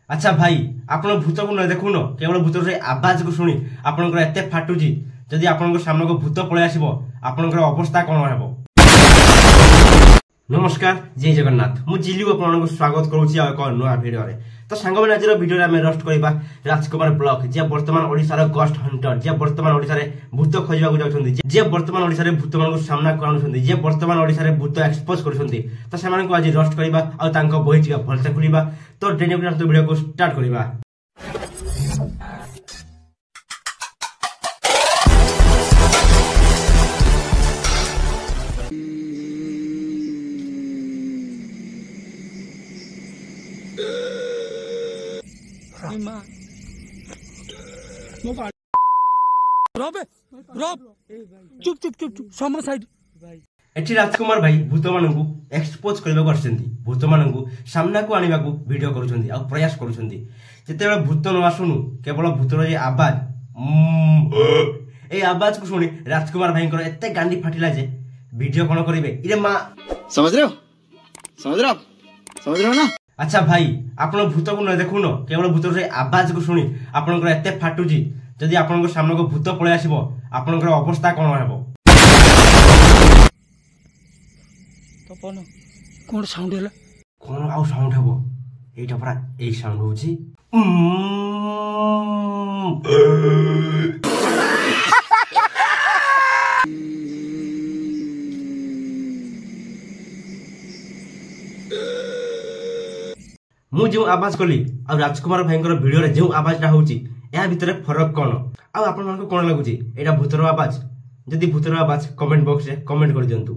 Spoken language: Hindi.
अच्छा भाई आपण भूत को न देखुन केवल भूत रे आवाज को शुणी आपनकर एते फाटुची जदि आपनकर सामने को भूत पळे आसीबो आपनकर अवस्था कोन हेबो। नमस्कार जय जगन्नाथ मु जिलु आपनको स्वागत करूची एक नया वीडियो रे। तो सांग माने आज वीडियो रे हम रोस्ट करबा राजकुमार ब्लॉक जे वर्तमान ओडिसा रो गोस्ट हंटर जे वर्तमान ओडिसा रे भूत खोजबा को जाउछन्ती जे वर्तमान ओडिसा रे भूत मान को सामना कराउछन्ती जे वर्तमान ओडिसा रे भूत एक्सपोज करछन्ती। तो से माने को आज रोस्ट करबा आ तांको बही टिका भलसे खुलिबा। तो डेने तो वीडियो को स्टार्ट करबा। चुप चुप चुप चुप सम साइड एठी राजकुमार भाई भूत मानकु एक्सपोज करबा करछन्ती भूत मानकु सामना को आनिबा को वीडियो करूछन्ती आ प्रयास करूछन्ती। जेतेबेला भूत न आसुनु केवल भूतर जे आवाज ए आवाज को सुनी राजकुमार भाई कर एते गांडी फाटिला जे वीडियो कोन करिवे इरे मां समझ रहे हो ना। अच्छा भाई आपण भूत को न देखुन केवल भूतर रे आवाज को सुनी आपनकर एते फाटुची जदि आपनकर सामने को भूत पळे आसीबो आपनकर अवस्था कोन हेबो। तो कोन साउंड हैला कोन आउ साउंड हेबो एटा परा ए साउंड होची मु जो आवाज कली आ राजकुमार भाई वीडियो रे जो आवाज टा होची या भितर फरक कोन आ आपन मन को कोन लागुची एटा भूतर आवाज जदि भूतर आवाज कमेंट बॉक्स रे कमेंट कर दियंतु।